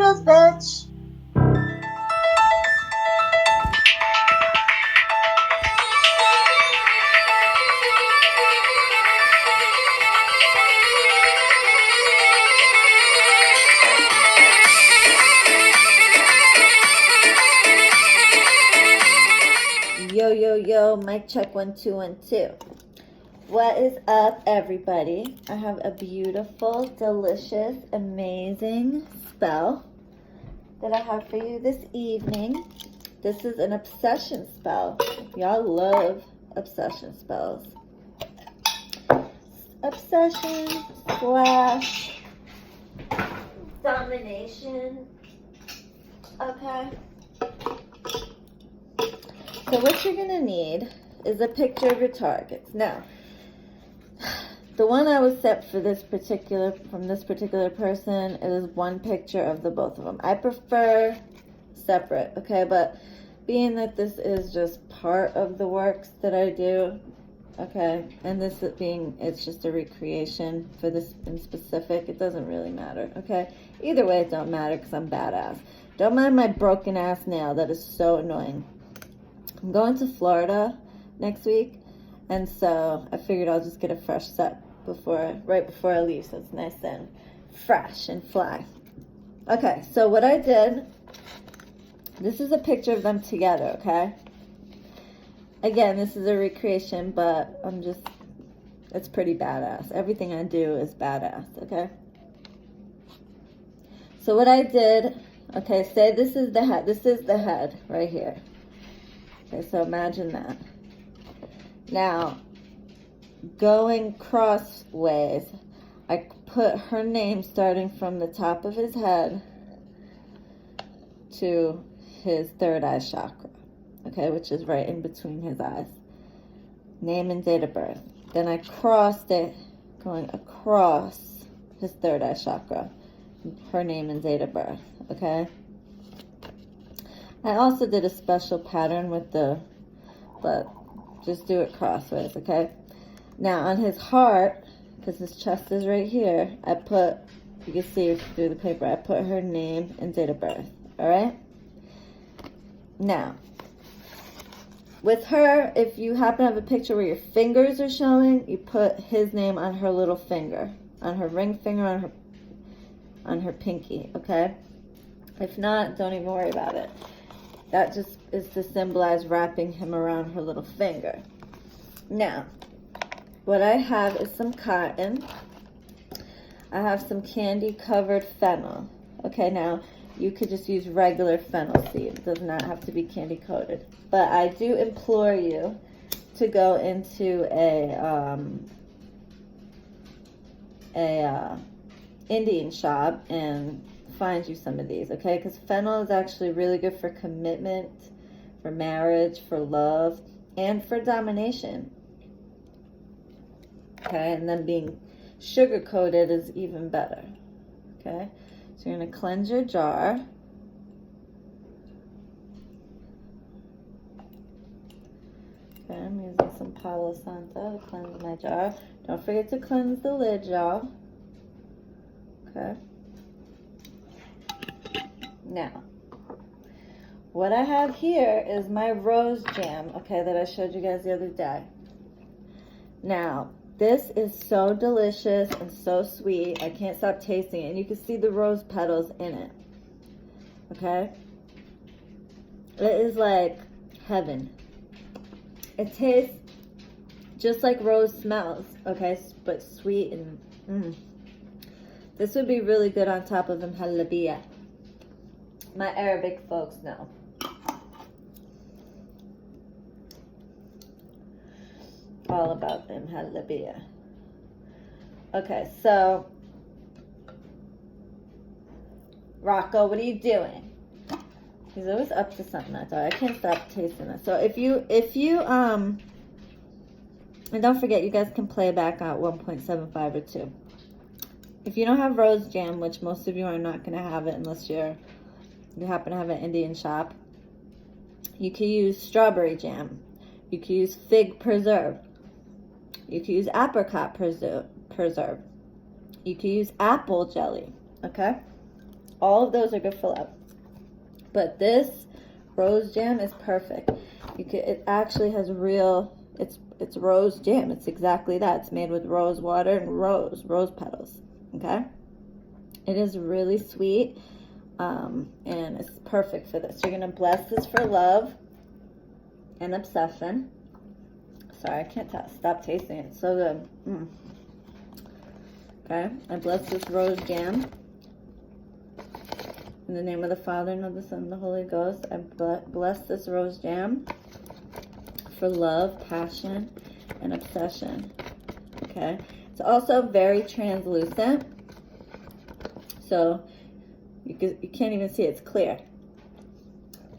Sweeteners, bitch. Yo, yo, yo, mic check 1 2 1 2. What is up, everybody? I have a beautiful, delicious, amazing spell that I have for you this evening. This is an obsession spell. Y'all love obsession spells. Obsession slash domination. Okay. So what you're going to need is a picture of your targets. Now, the one I was set for from this particular person, it is one picture of the both of them. I prefer separate, okay? But being that this is just part of the works that I do, okay, and this it's just a recreation for this in specific, it doesn't really matter, okay? Either way, it don't matter because I'm badass. Don't mind my broken ass nail. That is so annoying. I'm going to Florida next week, and so I figured I'll just get a fresh set right before I leave, so it's nice and fresh and fly. Okay, so what I did, this is a picture of them together, okay? Again, this is a recreation, but it's pretty badass. Everything I do is badass, okay? So what I did, okay, say this is the head right here. Okay, so imagine that. Now, going crossways, I put her name starting from the top of his head to his third eye chakra, okay, which is right in between his eyes. Name and date of birth. Then I crossed it going across his third eye chakra, her name and date of birth, okay? I also did a special pattern but just do it crossways, okay? Now on his heart, because his chest is right here, you can see through the paper, I put her name and date of birth, all right? Now, with her, if you happen to have a picture where your fingers are showing, you put his name on her little finger, on her ring finger, on her pinky, okay? If not, don't even worry about it. That just is to symbolize wrapping him around her little finger. Now, what I have is some cotton. I have some candy-covered fennel. Okay, now, you could just use regular fennel seed. It does not have to be candy-coated. But I do implore you to go into a Indian shop and find you some of these, okay? Because fennel is actually really good for commitment, for marriage, for love, and for domination. Okay, and then being sugar coated is even better. Okay, so you're going to cleanse your jar. Okay, I'm using some Palo Santo to cleanse my jar. Don't forget to cleanse the lid, y'all. Okay. Now, what I have here is my rose jam, okay, that I showed you guys the other day. Now, this is so delicious and so sweet. I can't stop tasting it. And you can see the rose petals in it, okay? It is like heaven. It tastes just like rose smells, okay, but sweet and This would be really good on top of mhalabia. My Arabic folks know. All about them mhalabia. Okay, so Rocco, what are you doing? He's always up to something, that dog. I can't stop tasting it. So if you and don't forget, you guys can play back at 1.75 or 2. If you don't have rose jam, which most of you are not going to have it unless you happen to have an Indian shop, you can use strawberry jam. You can use fig preserve. You can use apricot preserve. You can use apple jelly, okay? All of those are good for love. But this rose jam is perfect. It actually has real, it's rose jam. It's exactly that. It's made with rose water and rose petals. Okay? It is really sweet, and it's perfect for this. You're going to bless this for love and obsession. Sorry, I can't stop tasting it. It's so good. Okay, I bless this rose jam. In the name of the Father, and of the Son, and the Holy Ghost, I bless this rose jam for love, passion, and obsession. Okay, it's also very translucent, so you can't even see it. It's clear.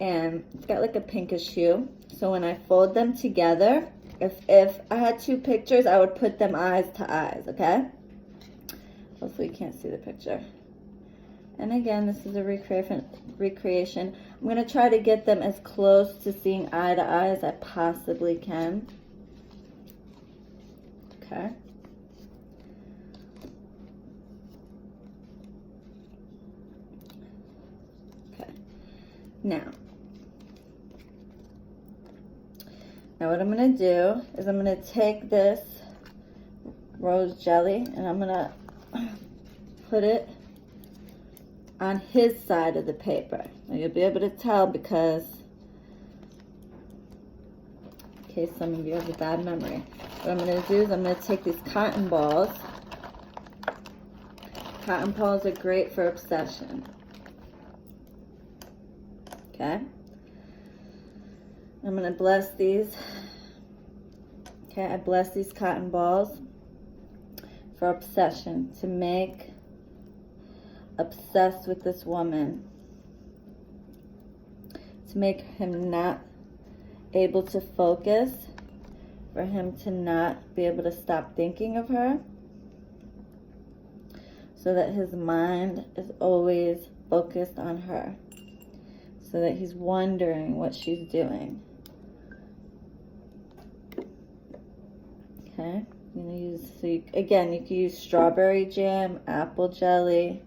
And it's got like a pinkish hue. So when I fold them together, if I had two pictures, I would put them eyes to eyes, okay? Hopefully you can't see the picture. And again, this is a recreation. I'm going to try to get them as close to seeing eye to eye as I possibly can. Okay. Okay. Now what I'm going to do is I'm going to take this rose jelly and I'm going to put it on his side of the paper. Now you'll be able to tell because, in case some of you have a bad memory, what I'm going to do is I'm going to take these cotton balls. Cotton balls are great for obsession. Okay? I'm going to bless these. Okay, I bless these cotton balls for obsession, to make obsessed with this woman, to make him not able to focus, for him to not be able to stop thinking of her, so that his mind is always focused on her, so that he's wondering what she's doing. Okay, I'm going to use, so again, you can use strawberry jam, apple jelly,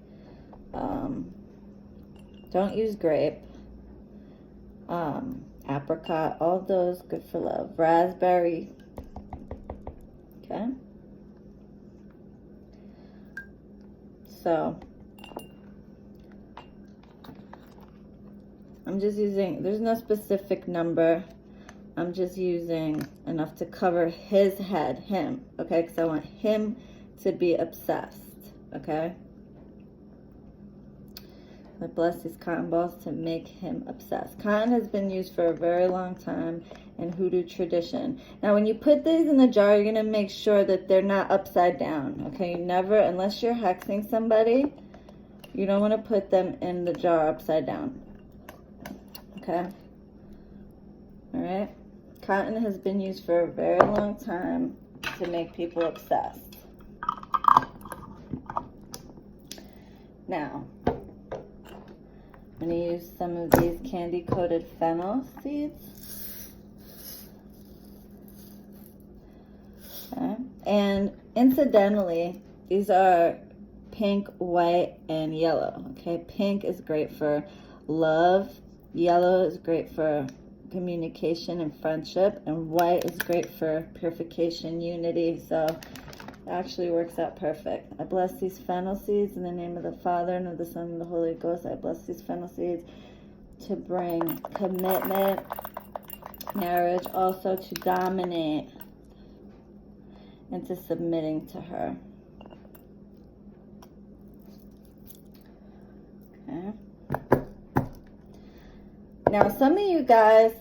don't use grape, apricot, all those good for love, raspberry. Okay, so I'm just using, there's no specific number, I'm just using enough to cover his head, him, okay, because I want him to be obsessed, okay. I bless these cotton balls to make him obsessed. Cotton has been used for a very long time in Hoodoo tradition. Now, when you put these in the jar, you're going to make sure that they're not upside down, okay? You never, unless you're hexing somebody, you don't want to put them in the jar upside down, okay? All right? Cotton has been used for a very long time to make people obsessed. Now, I'm going to use some of these candy-coated fennel seeds. Okay. And incidentally, these are pink, white, and yellow. Okay, pink is great for love. Yellow is great for communication and friendship. And white is great for purification, unity. So it actually works out perfect. I bless these fennel seeds in the name of the Father, and of the Son, and the Holy Ghost. I bless these fennel seeds to bring commitment, marriage, also to dominate, and to submitting to her. Okay. Now, some of you guys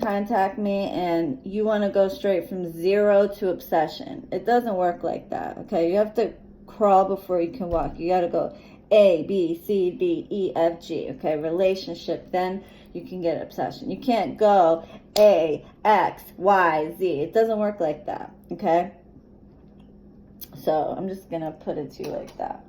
contact me and you want to go straight from 0 to obsession. It doesn't work like that, okay? You have to crawl before you can walk. You got to go A, B, C, D, E, F, G, okay? Relationship, then you can get obsession. You can't go A, X, Y, Z. It doesn't work like that, okay? So I'm just going to put it to you like that.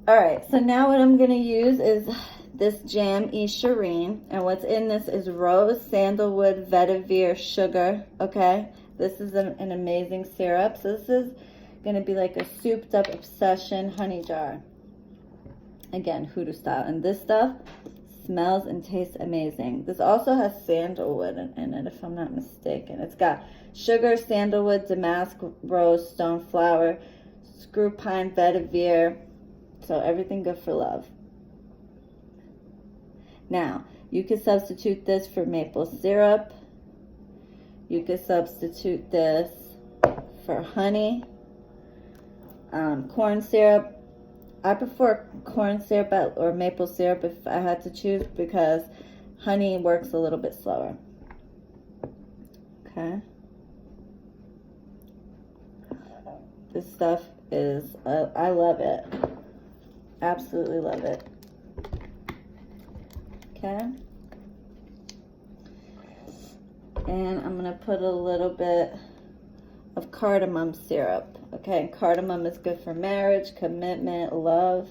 All right, so now what I'm going to use is this jam shireen, and what's in this is rose, sandalwood, vetiver, sugar, okay? This is an amazing syrup. So this is going to be like a souped up obsession honey jar. Again, hoodoo style. And this stuff smells and tastes amazing. This also has sandalwood in it, if I'm not mistaken. It's got sugar, sandalwood, damask, rose, stone flower, screw pine, vetiver. So everything good for love. Now, you could substitute this for maple syrup. You could substitute this for honey, corn syrup. I prefer corn syrup or maple syrup if I had to choose, because honey works a little bit slower. Okay. This stuff is, I love it. Absolutely love it. Okay. And I'm going to put a little bit of cardamom syrup. Okay, cardamom is good for marriage, commitment, love.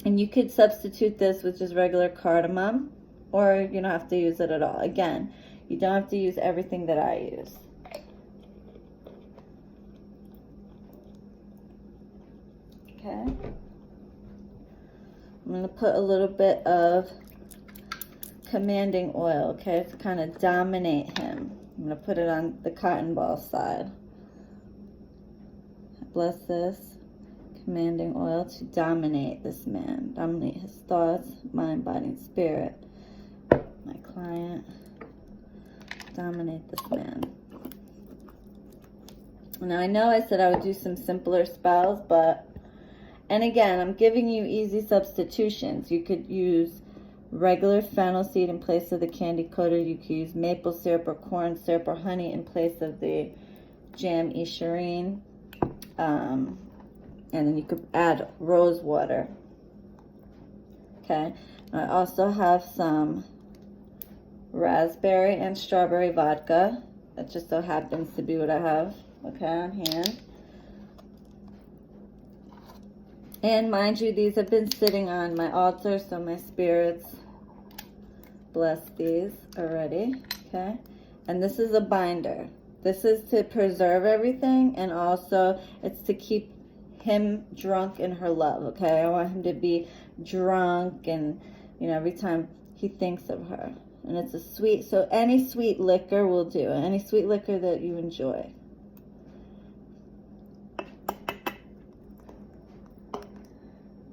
And you could substitute this with just regular cardamom, or you don't have to use it at all. Again, you don't have to use everything that I use. Okay. I'm going to put a little bit of commanding oil, okay, to kind of dominate him. I'm going to put it on the cotton ball side. Bless this commanding oil to dominate this man, dominate his thoughts, mind, body, and spirit. My client, dominate this man. Now, I know I said I would do some simpler spells, but, and again, I'm giving you easy substitutions. You could use regular fennel seed in place of the candy coated. You could use maple syrup or corn syrup or honey in place of the jam shireen. And then you could add rose water. Okay. I also have some raspberry and strawberry vodka. That just so happens to be what I have, okay, on hand. And mind you, these have been sitting on my altar, so my spirits bless these already, okay? And this is a binder. This is to preserve everything, and also it's to keep him drunk in her love, okay? I want him to be drunk, and, you know, every time he thinks of her. And it's a sweet, so any sweet liquor will do, any sweet liquor that you enjoy.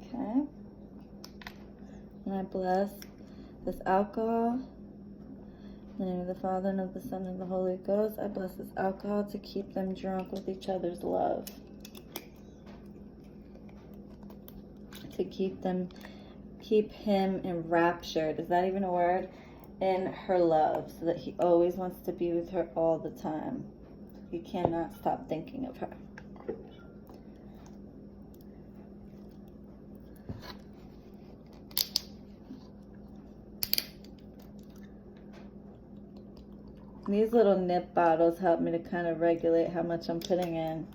Okay. And I bless this alcohol. In the name of the Father, and of the Son, and of the Holy Ghost. I bless this alcohol to keep them drunk with each other's love. To keep him enraptured. Is that even a word? In her love. So that he always wants to be with her all the time. He cannot stop thinking of her. These little nip bottles help me to kind of regulate how much I'm putting in.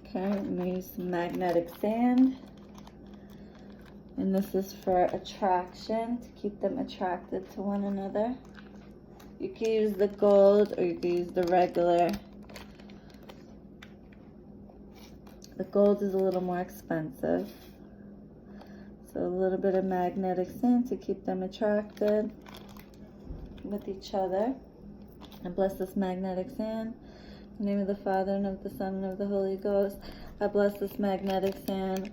Okay, I'm going to use some magnetic sand. And this is for attraction, to keep them attracted to one another. You can use the gold, or you can use the regular. The gold is a little more expensive. So a little bit of magnetic sand to keep them attracted with each other. I bless this magnetic sand. In the name of the Father, and of the Son, and of the Holy Ghost. I bless this magnetic sand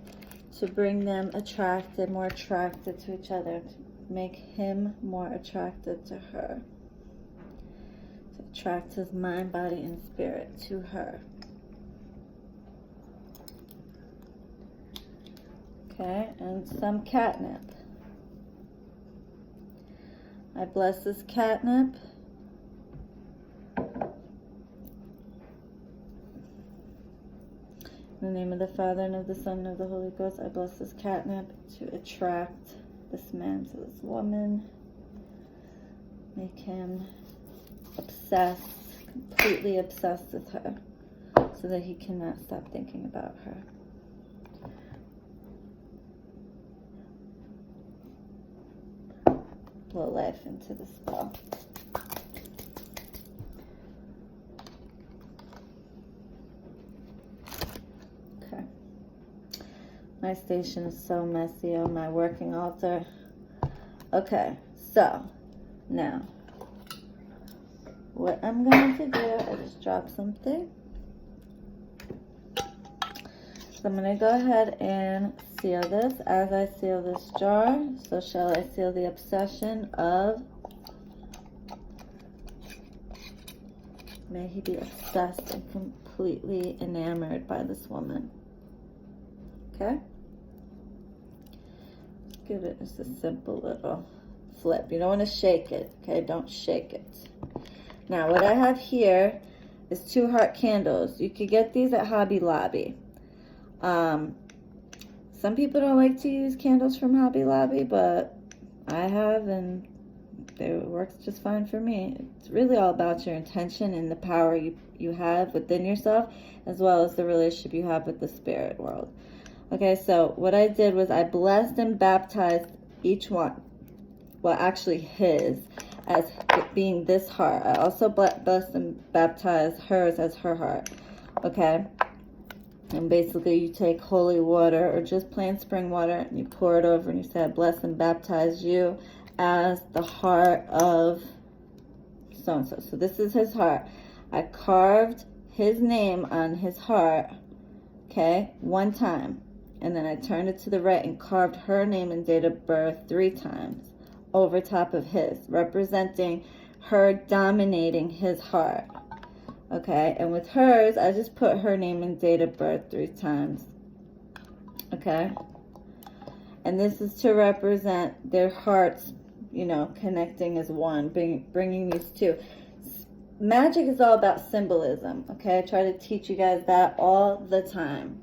to bring them attracted, more attracted to each other. To make him more attracted to her. Attract his mind, body, and spirit to her. Okay, and some catnip. I bless this catnip. In the name of the Father, and of the Son, and of the Holy Ghost, I bless this catnip to attract this man to this woman. Make him obsessed, completely obsessed with her, so that he cannot stop thinking about her. blow life into the spell. Okay. My station is so messy on my working altar. Okay, so now what I'm going to do, I just dropped something. So I'm going to go ahead and seal this. As I seal this jar, so shall I seal the obsession of, may he be obsessed and completely enamored by this woman. Okay? Give it just a simple little flip. You don't want to shake it, okay? Don't shake it. Now, what I have here is 2 heart candles. You could get these at Hobby Lobby. Some people don't like to use candles from Hobby Lobby, but I have, and it works just fine for me. It's really all about your intention and the power you have within yourself, as well as the relationship you have with the spirit world. Okay, so what I did was I blessed and baptized each one. Well, actually his, as being this heart. I also blessed and baptized hers as her heart. Okay? And basically you take holy water or just plain spring water and you pour it over and you say, I bless and baptize you as the heart of so-and-so. So this is his heart. I carved his name on his heart, okay, 1 time. And then I turned it to the right and carved her name and date of birth 3 times over top of his, representing her dominating his heart. Okay, and with hers, I just put her name and date of birth 3 times. Okay, and this is to represent their hearts, you know, connecting as one, bringing these 2. Magic is all about symbolism. Okay, I try to teach you guys that all the time.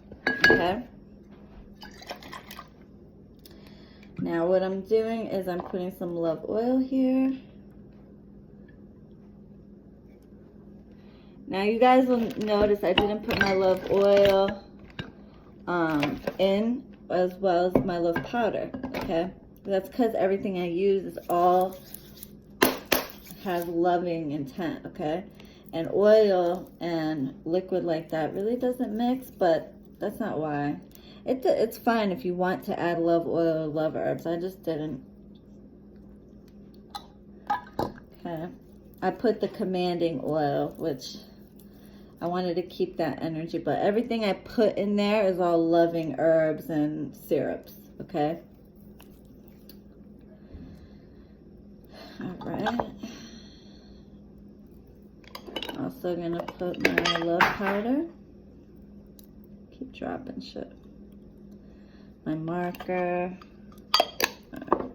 Okay. Now what I'm doing is I'm putting some love oil here. Now you guys will notice I didn't put my love oil in as well as my love powder, okay? That's because everything I use is all has loving intent, okay? And oil and liquid like that really doesn't mix, but that's not why. It's fine if you want to add love oil or love herbs. I just didn't. Okay. I put the commanding oil, which I wanted to keep that energy, but everything I put in there is all loving herbs and syrups, okay? All right. Also gonna put my love powder. Keep dropping shit. My marker. Right.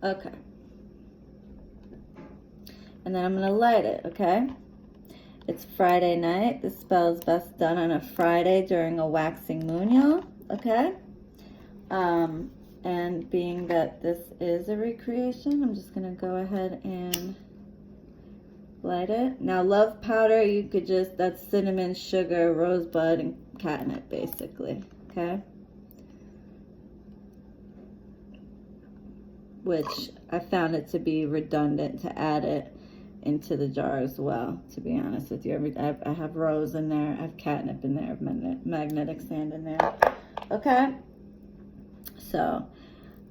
Okay. And then I'm going to light it, okay? It's Friday night. This spell is best done on a Friday during a waxing moon, y'all, okay? And being that this is a recreation, I'm just going to go ahead and light it. Now, love powder, you could just, that's cinnamon, sugar, rosebud, and catnip, basically, okay? Which I found it to be redundant to add it into the jar as well, to be honest with you. I have rose in there, I have catnip in there, I have magnetic sand in there, okay? So,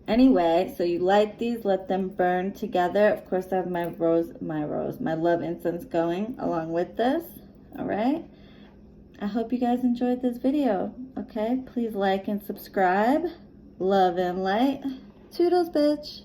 anyway, so you light these, let them burn together. Of course, I have my love incense going along with this, all right? I hope you guys enjoyed this video, okay? Please like and subscribe. Love and light. Toodles, bitch.